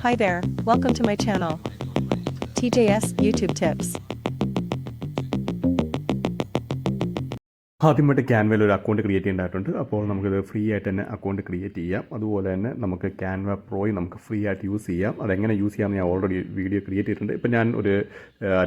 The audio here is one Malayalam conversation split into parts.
Hi there, welcome to my channel. TJS YouTube Tips. ആദ്യമായിട്ട് ക്യാൻവയിൽ ഒരു അക്കൗണ്ട് ക്രിയേറ്റ് ചെയ്യേണ്ടതായിട്ടുണ്ട്. അപ്പോൾ നമുക്കിത് ഫ്രീ ആയിട്ട് തന്നെ അക്കൗണ്ട് ക്രിയേറ്റ് ചെയ്യാം. അതുപോലെ തന്നെ നമുക്ക് ക്യാൻവ പ്രോയും നമുക്ക് ഫ്രീ ആയിട്ട് യൂസ് ചെയ്യാം. അതെങ്ങനെ യൂസ് ചെയ്യാമെന്ന് ഞാൻ ഓൾറെഡി വീഡിയോ ക്രിയേറ്റ് ചെയ്തിട്ടുണ്ട്. ഇപ്പോൾ ഞാൻ ഒരു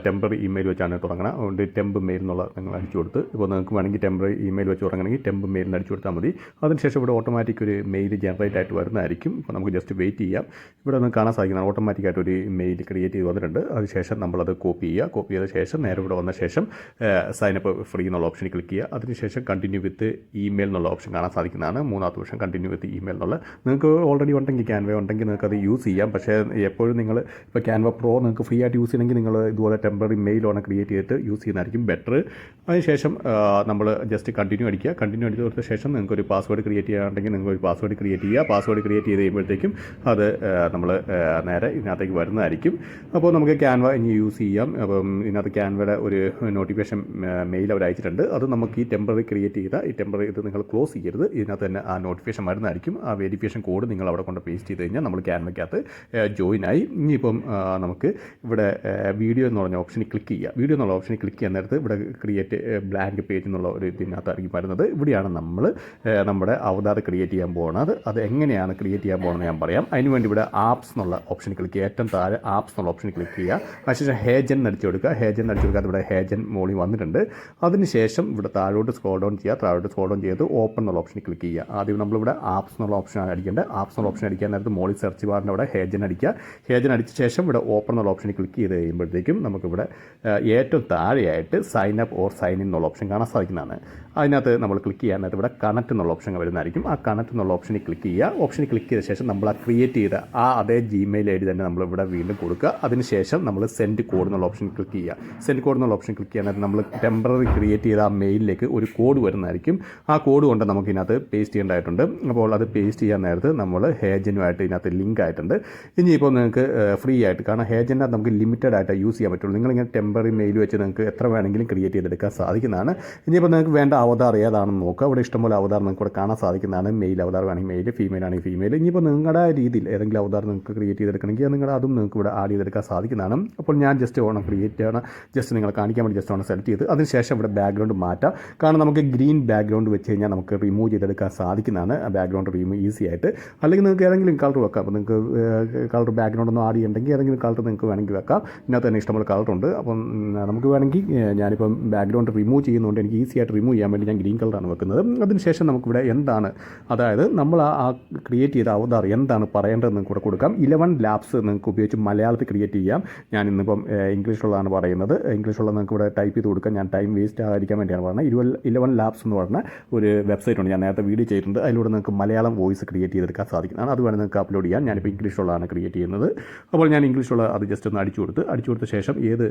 ടെമ്പററി ഇമെയിൽ വെച്ചാണ് തുടങ്ങുന്നത്. അതുകൊണ്ട് ടെമ്പ് മെയിൽ എന്നുള്ള നിങ്ങൾ അടിച്ചു കൊടുത്ത്, ഇപ്പോൾ നിങ്ങൾക്ക് വേണമെങ്കിൽ ടെമ്പററി ഇമെയിൽ വെച്ച് തുടങ്ങണമെങ്കിൽ ടെമ്പ് മെയിലിന് അടിച്ചു കൊടുത്താൽ മതി. അതിനുശേഷം ഇവിടെ ഓട്ടോമാറ്റിക് ഒരു മെയിൽ ജനറേറ്റ് ആയിട്ട് വരുന്നതായിരിക്കും. ഇപ്പോൾ നമുക്ക് ജസ്റ്റ് വെയിറ്റ് ചെയ്യാം. ഇവിടെ ഒന്ന് കാണാൻ സാധിക്കുന്നതാണ് ഓട്ടോമാറ്റിക്കായിട്ട് ഒരു മെയിൽ ക്രിയേറ്റ് ചെയ്ത് വന്നിട്ടുണ്ട്. അതിനുശേഷം നമ്മളത് കോപ്പി ചെയ്യുക. കോപ്പി ചെയ്ത ശേഷം നേരെ ഇവിടെ വന്ന ശേഷം സൈനപ്പ് ഫ്രീ എന്നുള്ള ഓപ്ഷനിൽ ക്ലിക്ക് ചെയ്യുക. അതിനുശേഷം കണ്ടിന്യൂ വിത്ത് ഇമെയിൽ എന്നുള്ള ഓപ്ഷൻ കാണാൻ സാധിക്കുന്നതാണ്. മൂന്നാമത്തെ ഓപ്ഷൻ കണ്ടിന്യൂ വിത്ത് ഇമെയിൽ എന്നുള്ള. നിങ്ങൾക്ക് ഓൾറെഡി ഉണ്ടെങ്കിൽ ക്യാൻവ ഉണ്ടെങ്കിൽ നിങ്ങൾക്ക് അത് യൂസ് ചെയ്യാം. പക്ഷേ എപ്പോഴും നിങ്ങൾ ഇപ്പോൾ ക്യാൻവ പ്രോ നിങ്ങൾക്ക് ഫ്രീ ആയിട്ട് യൂസ് ചെയ്യണമെങ്കിൽ നിങ്ങൾ ഇതുപോലെ ടെമ്പററി മെയിലാണ് ക്രിയേറ്റ് ചെയ്തിട്ട് യൂസ് ചെയ്യുന്നതായിരിക്കും ബെറ്റർ. അതിനുശേഷം നമ്മൾ ജസ്റ്റ് കണ്ടിന്യൂ അടിക്കുക. കണ്ടിന്യൂ അടിച്ച് കൊടുത്ത ശേഷം നിങ്ങൾക്ക് ഒരു പാസ്വേഡ് ക്രിയേറ്റ് ചെയ്യുകയാണെങ്കിൽ നിങ്ങൾക്ക് ഒരു പാസ്വേഡ് ക്രിയേറ്റ് ചെയ്യുക. പാസ്വേഡ് ക്രിയേറ്റ് ചെയ്ത് കഴിയുമ്പോഴത്തേക്കും അത് നമ്മൾ നേരെ ഇതിനകത്തേക്ക് വരുന്നതായിരിക്കും. അപ്പോൾ നമുക്ക് ക്യാൻവ ഇനി യൂസ് ചെയ്യാം. അപ്പം ഇതിനകത്ത് ക്യാൻവയുടെ ഒരു നോട്ടിഫിക്കേഷൻ മെയിൽ അവർ അയച്ചിട്ടുണ്ട്. അത് നമുക്ക് ഈ ടെമ്പററി ക്രിയേറ്റ് ചെയ്ത ഈ ടെമ്പററി ഇത് നിങ്ങൾ ക്ലോസ് ചെയ്യരുത്. ഇതിനകത്ത് തന്നെ ആ നോട്ടിഫിക്കേഷൻ വരുന്നതായിരിക്കും. ആ വെരിഫിക്കേഷൻ കോഡ് നിങ്ങൾ അവിടെ കൊണ്ട് പേസ്റ്റ് ചെയ്ത് കഴിഞ്ഞാൽ നമ്മൾ ക്യാൻവയ്ക്കകത്ത് ജോയിൻ ആയി. ഇനിയിപ്പം നമുക്ക് ഇവിടെ വീഡിയോ എന്ന് പറഞ്ഞ ഓപ്ഷനിൽ ക്ലിക്ക് ചെയ്യുക. വീഡിയോ എന്നുള്ള ഓപ്ഷനിൽ ക്ലിക്ക് ചെയ്യാൻ നേരത്ത് ഇവിടെ ക്രിയേറ്റ് ബ്ലാങ്ക് പേജ് എന്നുള്ള ഒരു ഇതിനകത്തായിരിക്കും വരുന്നത്. ഇവിടെയാണ് നമ്മൾ നമ്മുടെ അവതാർ ക്രിയേറ്റ് ചെയ്യാൻ പോകുന്നത്. അത് എങ്ങനെയാണ് ക്രിയേറ്റ് ചെയ്യാൻ പോകുന്നത് ഞാൻ പറയാം. അതിനുവേണ്ടി ഇവിടെ ആപ്സ് എന്നുള്ള ഓപ്ഷനിൽ ക്ലിക്ക് ചെയ്യുക. ഏറ്റവും താഴെ ആപ്സ് എന്നുള്ള ഓപ്ഷനിൽ ക്ലിക്ക് ചെയ്യുക. അതിനുശേഷം ഹേജൻ അടിച്ചു കൊടുക്കുക. ഹേജൻ അടിച്ചു കൊടുക്കാതെ ഇവിടെ ഹേജൻ മോളി വന്നിട്ടുണ്ട്. അതിനുശേഷം ഇവിടെ താഴോട്ട് സ്ക്രോൾ ഡൗൺ ചെയ്യുക. താഴോട്ട് സ്ക്രോൾ ഡൗൺ ചെയ്ത് ഓപ്പൺ എന്നുള്ള ഓപ്ഷനിൽ ക്ലിക്ക് ചെയ്യുക. ആദ്യം നമ്മളിവിടെ ആപ്സ് എന്നുള്ള ഓപ്ഷനാണ് അടിക്കേണ്ടത്. ആപ്സ് എന്നുള്ള ഓപ്ഷൻ അടിക്കാൻ നേരത്ത് മോളി സെർച്ച് ബാറിൻ്റെ അവിടെ ഹേജൻ അടിക്കുക. ഹേജൻ അടിച്ച ശേഷം ഇവിടെ ഓപ്പൺ എന്നുള്ള ഓപ്ഷനിൽ ക്ലിക്ക് ചെയ്ത് കഴിയുമ്പോഴത്തേക്കും നമുക്കിവിടെ ഏറ്റവും താഴെയായിട്ട് sign up or sign in എന്നുള്ള ഓപ്ഷൻ കാണാൻ സാധിക്കുന്നതാണ്. അതിനകത്ത് നമ്മൾ ക്ലിക്ക് ചെയ്യാൻ നേരത്ത് ഇവിടെ കണക്റ്റ് എന്നുള്ള ഓപ്ഷൻ വരുന്നതായിരിക്കും. ആ കണക്റ്റ് എന്നുള്ള ഓപ്ഷനിൽ ക്ലിക്ക് ചെയ്യുക. ഓപ്ഷനിൽ ക്ലിക്ക് ചെയ്ത ശേഷം നമ്മൾ ആ ക്രിയേറ്റ് ചെയ്ത ആ അതേ ജിമെയിൽ ഐ ഡി തന്നെ നമ്മളിവിടെ വീണ്ടും കൊടുക്കുക. അതിനുശേഷം നമ്മൾ സെൻഡ് കോഡ് എന്നുള്ള ഓപ്ഷൻ ക്ലിക്ക് ചെയ്യുക. സെൻഡ് കോഡ് എന്നുള്ള ഓപ്ഷൻ ക്ലിക്ക് ചെയ്യാൻ നേരത്ത് നമ്മൾ ടെമ്പററി ക്രിയേറ്റ് ചെയ്ത ആ മെയിലിലേക്ക് ഒരു കോഡ് വരുന്നതായിരിക്കും. ആ കോഡ് കൊണ്ട് നമുക്ക് ഇതിനകത്ത് പേസ്റ്റ് ചെയ്യേണ്ടതായിട്ടുണ്ട്. അപ്പോൾ അത് പേസ്റ്റ് ചെയ്യാൻ നേരത്ത് നമ്മൾ ഹേജനുമായിട്ട് ഇതിനകത്ത് ലിങ്ക് ആയിട്ടുണ്ട്. ഇനിയിപ്പോൾ നിങ്ങൾക്ക് ഫ്രീ ആയിട്ട്, കാരണം ഹേജനകത്ത് നമുക്ക് ലിമിറ്റഡ് ആയിട്ട് യൂസ് ചെയ്യാൻ പറ്റുള്ളൂ. നിങ്ങളിങ്ങനെ ടെമ്പററി മെയിൽ വെച്ച് നിങ്ങൾക്ക് എത്ര വേണമെങ്കിലും ക്രിയേറ്റ് ചെയ്തെടുക്കാൻ സാധിക്കുന്നതാണ്. ഇനിയിപ്പോൾ നിങ്ങൾക്ക് വേണ്ട അവതാർ ഏതാണെന്ന് നോക്കുക. അവിടെ ഇഷ്ടംപോലെ അവതാർ നിങ്ങൾക്ക് ഇവിടെ കാണാൻ സാധിക്കുന്നതാണ്. മെയിൽ അവതാർ വേണമെങ്കിൽ മെയിൽ, ഫീമെയിൽ ആണെങ്കിൽ ഫീമെയിൽ. ഇനിയിപ്പോൾ നിങ്ങളുടെ രീതിയിൽ ഏതെങ്കിലും അവതാർ നിങ്ങൾക്ക് ക്രിയേറ്റ് ചെയ്തെടുക്കണമെങ്കിൽ അതും നിങ്ങൾക്ക് ഇവിടെ ആഡ് ചെയ്തെടുക്കാൻ സാധിക്കുന്നതാണ്. അപ്പോൾ ഞാൻ ജസ്റ്റ് ഓണം ക്രിയേറ്റ് ആണ്, ജസ്റ്റ് നിങ്ങളെ കാണിക്കാൻ വേണ്ടി ജസ്റ്റ് ഓണം സെലക്ട് ചെയ്ത് അതിനുശേഷം ഇവിടെ ബാക്ക്ഗ്രൗണ്ട് മാറ്റാം. കാരണം നമുക്ക് ഗ്രീൻ ബാക്ക്ഗ്രൗണ്ട് വെച്ച് കഴിഞ്ഞാൽ നമുക്ക് റിമൂവ് ചെയ്തെടുക്കാൻ സാധിക്കുന്നതാണ്. ബാക്ക്ഗ്രൗണ്ട് റിമൂവ് ഈസി ആയിട്ട്. അല്ലെങ്കിൽ നിങ്ങൾക്ക് ഏതെങ്കിലും കളർ വെക്കാം. അപ്പോൾ നിങ്ങൾക്ക് കളർ ബാക്ക്ഗ്രൗണ്ട് ഒന്നും ആഡ് ചെയ്യണമെങ്കിൽ ഏതെങ്കിലും കളർ നിങ്ങൾക്ക് വേണമെങ്കിൽ വെക്കാം. ഇതിനകത്ത് തന്നെ ഇഷ്ടംപോലെ കളറുണ്ട്. അപ്പം നമുക്ക് വേണമെങ്കിൽ ഞാനിപ്പം ബാക്ക്ഗ്രൗണ്ട് റിമൂവ് ചെയ്യുന്നതുകൊണ്ട് എനിക്ക് ഈസി ആയിട്ട് റിമൂവ് ചെയ്യാൻ വേണ്ടി ഞാൻ ഗ്രീൻ കളറാണ് വെക്കുന്നത്. അതിനുശേഷം നമുക്കിവിടെ എന്താണ്, അതായത് നമ്മൾ ആ ക്രിയേറ്റ് ചെയ്ത അവതാർ എന്താണ് പറയേണ്ടതെന്ന് കൂടെ കൊടുക്കാം. 11 ലാബ്സ് നിങ്ങൾക്ക് ഉപയോഗിച്ച് മലയാളത്തിൽ ക്രിയേറ്റ് ചെയ്യാം. ഞാൻ ഇന്നിപ്പം ഇംഗ്ലീഷിലുള്ളതാണ് പറയുന്നത്. ഇംഗ്ലീഷുള്ള നിങ്ങൾക്ക് ഇവിടെ ടൈപ്പ് ചെയ്ത് കൊടുക്കാം. ഞാൻ ടൈം വേസ്റ്റ് ആയിരിക്കാൻ വേണ്ടിയാണ് പറയുന്നത്. 11 ലാബ്സ് എന്ന് പറഞ്ഞ ഒരു വെബ്സൈറ്റ് ഉണ്ട്. ഞാൻ നേരത്തെ വീഡിയോ ചെയ്തിട്ടുണ്ട്. അതിലൂടെ നിങ്ങൾക്ക് മലയാളം വോയിസ് ക്രിയേറ്റ് ചെയ്തെടുക്കാൻ സാധിക്കുന്നതാണ്. അത് വേണം നിങ്ങൾക്ക് അപ്ലോഡ് ചെയ്യാൻ. ഞാനിപ്പോൾ ഇംഗ്ലീഷുള്ളതാണ് ക്രിയേറ്റ് ചെയ്യുന്നത്. അപ്പോൾ ഞാൻ ഇംഗ്ലീഷുള്ള അത് ജസ്റ്റ് ഒന്ന് അടിച്ചു കൊടുത്ത ശേഷം ഏത്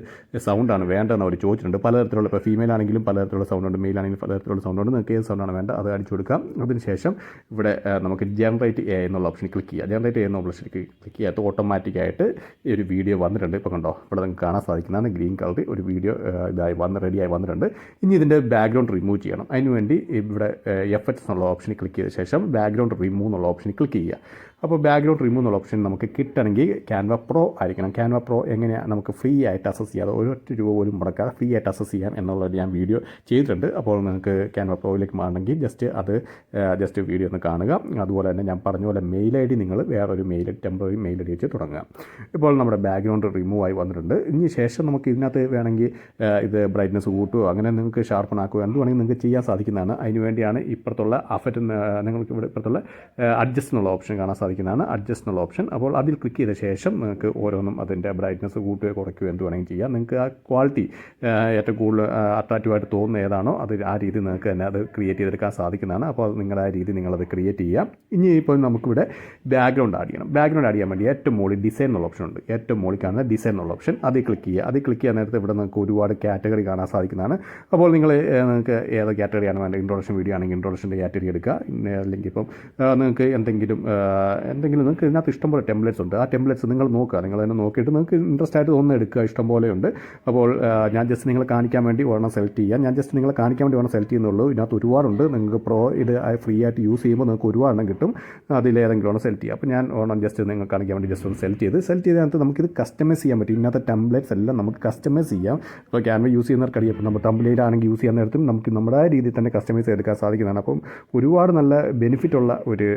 സൗണ്ടാണ് വേണ്ടതെന്ന് അവർ ചോദിച്ചിട്ടുണ്ട്. പലതരത്തിലുള്ള, ഇപ്പോൾ ഫീമെയിൽ ആണെങ്കിലും പലതരത്തിലുള്ള സൗണ്ട് ഉണ്ട്, മെയിൽ ആണെങ്കിലും പലതരത്തിലുള്ള സൗണ്ട് ഉണ്ട്. നിങ്ങൾക്ക് ഏത് സൗണ്ടാണ് വേണ്ട അത് അടിച്ചു കൊടുക്കാം. അതിനുശേഷം ഇവിടെ നമുക്ക് ജനറേറ്റ് എ എന്നുള്ള ഓപ്ഷനിൽ ക്ലിക്ക് ചെയ്യുക. ജനറേറ്റ് എ എന്ന ഓപ്ഷനിൽ ക്ലിക്ക് ചെയ്യാത്ത ഓട്ടോമാറ്റിക്കായിട്ട് ഒരു വീഡിയോ വന്നിട്ടുണ്ട്. ഇപ്പോൾ കണ്ടോ, ഇവിടെ നിങ്ങൾക്ക് കാണാൻ സാധിക്കുന്നതാണ് ഗ്രീൻ കളർ ഒരു വീഡിയോ റെഡിയായി വന്നിട്ടുണ്ട്. ഇനി ഇതിൻ്റെ ബാക്ക്ഗ്രൗണ്ട് റിമൂവ് ചെയ്യണം. അതിനുവേണ്ടി ഇവിടെ എഫക്ട്സ് എന്നുള്ള ഓപ്ഷനിൽ ക്ലിക്ക് ചെയ്ത ശേഷം ബാക്ക്ഗ്രൗണ്ട് റിമൂവ് എന്നുള്ള ഓപ്ഷനിൽ ക്ലിക്ക് ചെയ്യുക. അപ്പോൾ ബാക്ക്ഗ്രൗണ്ട് റിമൂവ് എന്നുള്ള ഓപ്ഷൻ നമുക്ക് കിട്ടണമെങ്കിൽ ക്യാൻവ പ്രോ ആയിരിക്കണം. ക്യാൻവ പ്രോ എങ്ങനെയാണ് നമുക്ക് ഫ്രീ ആയിട്ട് അസസ് ചെയ്യാതെ ഒരൊറ്റ രൂപ പോലും മുടക്കാതെ ഫ്രീ ആയിട്ട് അസസ് ചെയ്യാം എന്നുള്ളത് ഞാൻ വീഡിയോ ചെയ്തിട്ടുണ്ട്. അപ്പോൾ നിങ്ങൾക്ക് ക്യാൻവ പ്രോയിലേക്ക് മാറണമെങ്കിൽ ജസ്റ്റ് വീഡിയോ ഒന്ന് കാണുക. അതുപോലെ തന്നെ ഞാൻ പറഞ്ഞ പോലെ മെയിൽ ഐ ഡി നിങ്ങൾ വേറൊരു ടെമ്പററി മെയിൽ ഐ ഡി വെച്ച് തുടങ്ങുക. ഇപ്പോൾ നമ്മുടെ ബാക്ക്ഗ്രൗണ്ട് റിമൂവ് ആയി വന്നിട്ടുണ്ട്. ഇനി ശേഷം നമുക്ക് ഇതിനകത്ത് വേണമെങ്കിൽ ഇത് ബ്രൈറ്റ്നസ് കൂട്ടുകയോ അങ്ങനെ നിങ്ങൾക്ക് ഷാർപ്പണാക്കുകയോ എന്ത് വേണമെങ്കിൽ നിങ്ങൾക്ക് ചെയ്യാൻ സാധിക്കുന്നതാണ്. അതിനുവേണ്ടിയാണ് ഇപ്പുറത്തുള്ള നിങ്ങൾക്ക് ഇവിടെ ഇപ്പുറത്തുള്ള അഡ്ജസ്റ്റ് എന്നുള്ള ഓപ്ഷൻ കാണാൻ സാധിക്കുന്നതാണ്. അഡ്ജസ്റ്റ് എന്നുള്ള ഓപ്ഷൻ. അപ്പോൾ അതിൽ ക്ലിക്ക് ചെയ്ത ശേഷം നിങ്ങൾക്ക് ഓരോന്നും അതിൻ്റെ ബ്രൈറ്റ്നസ് കൂട്ടുകയോ കുറയ്ക്കുകയോ എന്ത് വേണമെങ്കിൽ ചെയ്യാം. നിങ്ങൾക്ക് ആ ക്വാളിറ്റി ഏറ്റവും കൂടുതൽ അട്രാക്റ്റീവായിട്ട് തോന്നുന്ന ഏതാണോ അത് ആ രീതി നിങ്ങൾക്ക് തന്നെ അത് ക്രിയേറ്റ് ചെയ്തെടുക്കാൻ സാധിക്കുന്നതാണ്. അപ്പോൾ നിങ്ങളുടെ ആ രീതി നിങ്ങളത് ക്രിയേറ്റ് ചെയ്യാം. ഇനി ഇപ്പോൾ നമുക്കിവിടെ ബാക്ക്ഗ്രൗണ്ട് ആഡ് ചെയ്യണം. ബാക്ക്ഗ്രൗണ്ട് ആഡ് ചെയ്യാൻ വേണ്ടി ഏറ്റവും മുകളിൽ ഡിസൈൻ എന്നുള്ള ഓപ്ഷൻ ഉണ്ട്. ഏറ്റവും മുകളിൽ കാണുന്ന ഡിസൈൻ എന്നുള്ള ഓപ്ഷൻ അതിൽ ക്ലിക്ക് ചെയ്യുക. അതിൽ ക്ലിക്ക് ചെയ്യാൻ നേരത്തെ ഇവിടെ നിങ്ങൾക്ക് ഒരുപാട് കാറ്റഗറി കാണാൻ സാധിക്കുന്നതാണ്. അപ്പോൾ നിങ്ങൾക്ക് ഏത് കാറ്റഗറിയാണ് വേണ്ടത്, ഇൻട്രോഡക്ഷൻ വീഡിയോ ആണെങ്കിൽ ഇൻട്രോഡക്ഷൻ്റെ കാറ്റഗറി എടുക്കുക. അല്ലെങ്കിൽ ഇപ്പം നിങ്ങൾക്ക് എന്തെങ്കിലും എന്തെങ്കിലും നിങ്ങൾക്ക് ഇതിനകത്ത് ഇഷ്ടംപോലെ ടെംപ്ലേറ്റ്സ് ഉണ്ട്. ആ ടെംപ്ലേറ്റ്സ് നിങ്ങൾ നോക്കുക, നിങ്ങൾ തന്നെ നോക്കിയിട്ട് നിങ്ങൾക്ക് ഇൻട്രസ്റ്റ് ആയിട്ട് ഒന്ന് എടുക്കുക, ഇഷ്ടംപോലെ ഉണ്ട്. അപ്പോൾ ഞാൻ ജസ്റ്റ് നിങ്ങളെ കാണിക്കാൻ വേണ്ടി ഒരെണ്ണം സെലക്ട് ചെയ്യാം. ഞാൻ ജസ്റ്റ് നിങ്ങളെ കാണിക്കാൻ വേണ്ടി ഒരെണ്ണം സെലക്ട് ചെയ്യുന്നുള്ളൂ. ഇതിനകത്ത് ഒരുപാടുണ്ട്. നിങ്ങൾക്ക് ഇത് ഫ്രീ ആയിട്ട് യൂസ് ചെയ്യുമ്പോൾ നിങ്ങൾക്ക് ഒരുപാടെണ്ണം കിട്ടും. അതിലേതെങ്കിലും ഒന്ന് സെലക്ട് ചെയ്യുക. അപ്പോൾ ഞാൻ ഒരെണ്ണം ജസ്റ്റ് നിങ്ങൾക്ക് കാണിക്കാൻ വേണ്ടി ജസ്റ്റ് ഒന്ന് സെലക്ട് ചെയ്തതിനകത്ത് നമുക്കിത് കസ്റ്റമൈസ് ചെയ്യാൻ പറ്റും. ഇതിനകത്ത് ടെംപ്ലേറ്റ്സ് എല്ലാം നമുക്ക് കസ്റ്റമൈസ് ചെയ്യാം. ഇപ്പോൾ ക്യാൻവ യൂസ് ചെയ്യുന്നവർക്കറിയാം, ഇപ്പോൾ നമ്മൾ തമ്പിലേലാണെങ്കിൽ യൂസ് ചെയ്യാൻ നേരത്തും നമുക്ക് നമ്മുടെ രീതിയിൽ തന്നെ കസ്റ്റമൈസ് ചെയ്തെടുക്കാൻ സാധിക്കുന്നതാണ്. അപ്പം ഒരുപാട് നല്ല ബെനിഫിറ്റ് ഉള്ള ഒരു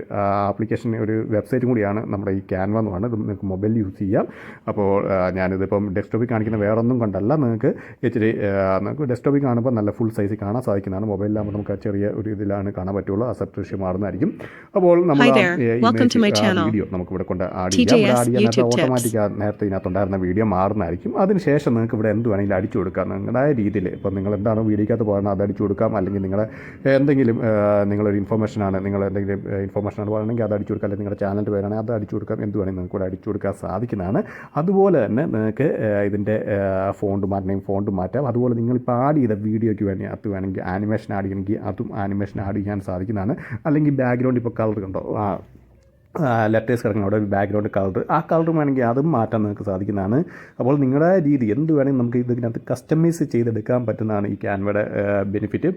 ആപ്ലിക്കേഷൻ, ഒരു വെബ്സൈറ്റും കൂടിയാണ് നമ്മുടെ ഈ ക്യാൻവ എന്ന് പറയുന്നത്. ഇത് നിങ്ങൾക്ക് മൊബൈലിൽ യൂസ് ചെയ്യാം. അപ്പോൾ ഞാനിതിപ്പം ഡെസ്ക്ടോപ്പിൽ കാണിക്കുന്ന വേറൊന്നും കണ്ടല്ല, നിങ്ങൾക്ക് നിങ്ങൾക്ക് ഡെസ്ക്ടോപ്പിൽ കാണുമ്പോൾ നല്ല ഫുൾ സൈസിൽ കാണാൻ സാധിക്കുന്നതാണ്. മൊബൈലിലാകുമ്പോൾ നമുക്ക് ചെറിയ ഒരു ഇതിലാണ് കാണാൻ പറ്റുള്ളൂ, അസെപ്റ്റ് ദൃശ്യം മാറുന്നതായിരിക്കും. അപ്പോൾ നമ്മൾ വീഡിയോ നമുക്ക് ഇവിടെ കൊണ്ട് ആഡ് ചെയ്യാം. ഓട്ടോമാറ്റിക് നേരത്തെ ഇതിനകത്തുണ്ടായിരുന്ന വീഡിയോ മാറുന്നതായിരിക്കും. അതിനുശേഷം നിങ്ങൾക്ക് ഇവിടെ എന്ത് വേണമെങ്കിലും അടിച്ചു കൊടുക്കാം നിങ്ങളുടെ രീതിയിൽ. ഇപ്പോൾ നിങ്ങൾ എന്താണോ വീഡിയോക്കകത്ത് പോകുന്നത് അത് അടിച്ചു കൊടുക്കാം. അല്ലെങ്കിൽ നിങ്ങളെ എന്തെങ്കിലും നിങ്ങളൊരു ഇൻഫർമേഷനാണ്, നിങ്ങൾ എന്തെങ്കിലും ഇൻഫർമേഷനാണ് പറയുകയാണെങ്കിൽ അത് അടിച്ചു കൊടുക്കാം. അല്ലെങ്കിൽ നിങ്ങളുടെ ചാനലിൻ്റെ പേരാണെങ്കിൽ അത് അടിച്ചു കൊടുക്കാം. എന്ത് വേണമെങ്കിൽ നിങ്ങൾക്ക് ഇവിടെ അടിച്ചു കൊടുക്കാൻ സാധിക്കുന്നതാണ്. അതുപോലെ തന്നെ നിങ്ങൾക്ക് ഇതിൻ്റെ ഫോണ്ട് മാറ്റാം. അതുപോലെ നിങ്ങളിപ്പോൾ ആഡ് ചെയ്ത വീഡിയോയ്ക്ക് വേണമെങ്കിൽ ആനിമേഷൻ ആഡ് ചെയ്യണമെങ്കിൽ അതും ആനിമേഷൻ ആഡ് ചെയ്യാൻ സാധിക്കുന്നതാണ്. അല്ലെങ്കിൽ ബാക്ക്ഗ്രൗണ്ട് ഇപ്പോൾ കളർ കണ്ടോ, ലെറ്റേഴ്സ് കിടക്കണം അവിടെ ബാക്ക്ഗ്രൗണ്ട് ആ കളർ വേണമെങ്കിൽ അതും മാറ്റാൻ നിങ്ങൾക്ക് സാധിക്കുന്നതാണ്. അപ്പോൾ നിങ്ങളുടെ രീതി എന്ത് വേണമെങ്കിൽ നമുക്ക് ഇതിനകത്ത് കസ്റ്റമൈസ് ചെയ്തെടുക്കാൻ പറ്റുന്നതാണ് ഈ ക്യാൻവയുടെ ബെനിഫിറ്റ്.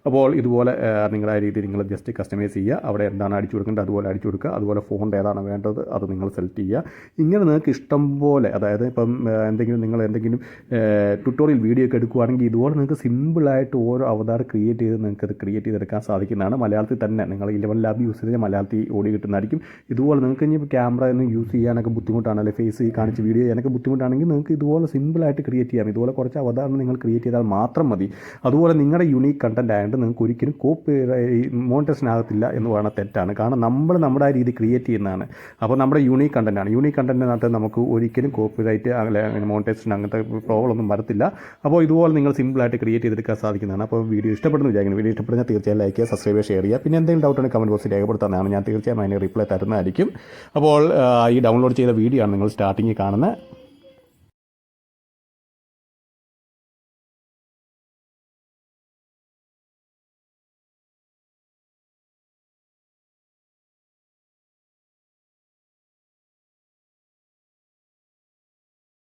അപ്പോൾ ഇതുപോലെ നിങ്ങളുടെ രീതി നിങ്ങൾ ജസ്റ്റ് കസ്റ്റമൈസ് ചെയ്യുക. അവിടെ എന്താണ് അടിച്ചു കൊടുക്കേണ്ടത് അതുപോലെ അടിച്ചു കൊടുക്കുക. അതുപോലെ ഫോണ്ട് ഏതാണ് വേണ്ടത് അത് നിങ്ങൾ സെലക്ട് ചെയ്യുക. ഇങ്ങനെ നിങ്ങൾക്ക് ഇഷ്ടം പോലെ, അതായത് ഇപ്പം നിങ്ങൾ എന്തെങ്കിലും ട്യൂട്ടോറിയൽ വീഡിയോ ഒക്കെ എടുക്കുകയാണെങ്കിൽ ഇതുപോലെ നിങ്ങൾക്ക് സിമ്പിളായിട്ട് ഓരോ അവതാർ ക്രിയേറ്റ് ചെയ്തെടുക്കാൻ സാധിക്കുന്നതാണ്. മലയാളത്തിൽ തന്നെ നിങ്ങൾ 11 ലാബ് യൂസ് ചെയ്ത് മലയാളത്തിൽ ഓടി കിട്ടുന്നതായിരിക്കും. ഇതുപോലെ നിങ്ങൾക്ക് ഇനി ക്യാമറ ഒന്നും യൂസ് ചെയ്യാനൊക്കെ ബുദ്ധിമുട്ടാണ്, അല്ലെങ്കിൽ ഫേസ് കാണിച്ച് വീഡിയോ ചെയ്യാനൊക്കെ ബുദ്ധിമുട്ടാണെങ്കിൽ നിങ്ങൾക്ക് ഇതുപോലെ സിമ്പിളായിട്ട് ക്രിയേറ്റ് ചെയ്യാം. ഇതുപോലെ കുറച്ച് അവതാരണം നിങ്ങൾ ക്രിയേറ്റ് ചെയ്താൽ മാത്രം മതി. അതുപോലെ നിങ്ങളുടെ യുണീക്ക് കണ്ടൻറ്റ് ആയതുകൊണ്ട് നിങ്ങൾക്ക് ഒരിക്കലും കോപ്പി മോണിറ്റൈസേഷൻ ആകത്തില്ല എന്ന് പറയുന്നത് തെറ്റാണ്. കാരണം നമ്മൾ നമ്മുടെ ആ രീതി ക്രിയേറ്റ് ചെയ്യുന്നതാണ്. അപ്പോൾ നമ്മുടെ യൂണീക്ക് കണ്ടൻറ്റാണ്. യൂണീക്ക് കണ്ടൻറ്റിനകത്ത് നമുക്ക് ഒരിക്കലും കോപ്പി റൈറ്റ് അങ്ങനെ മോണിറ്റൈസേഷൻ അങ്ങനത്തെ പ്രോബ്ലം ഒന്നും വരത്തില്ല. അപ്പോൾ ഇതുപോലെ നിങ്ങൾ സിമ്പിളായിട്ട് ക്രിയേറ്റ് ചെയ്തെടുക്കാൻ സാധിക്കുന്നതാണ്. അപ്പോൾ വീഡിയോ ഇഷ്ടപ്പെടുന്നു വിചാരിക്കുന്നു. വീഡിയോ ഇഷ്ടപ്പെടുന്ന തീർച്ചയായും ലൈക്ക് ചെയ്യുക, സബ്സ്ക്രൈബ് ചെയ്യുക, ഷെയർ ചെയ്യുക. പിന്നെ എന്തെങ്കിലും ഡൗട്ട് ഉണ്ടെങ്കിൽ കമൻറ്റ് ബോക്സിൽ രേഖപ്പെടുത്താനാണ്. ഞാൻ തീർച്ചയായും അതിന് റിപ്ലൈ തരുന്നതായിരിക്കും. അപ്പോൾ ഈ ഡൗൺലോഡ് ചെയ്ത വീഡിയോ ആണ് നിങ്ങൾ സ്റ്റാർട്ടിങ്ങിൽ കാണുന്നത്.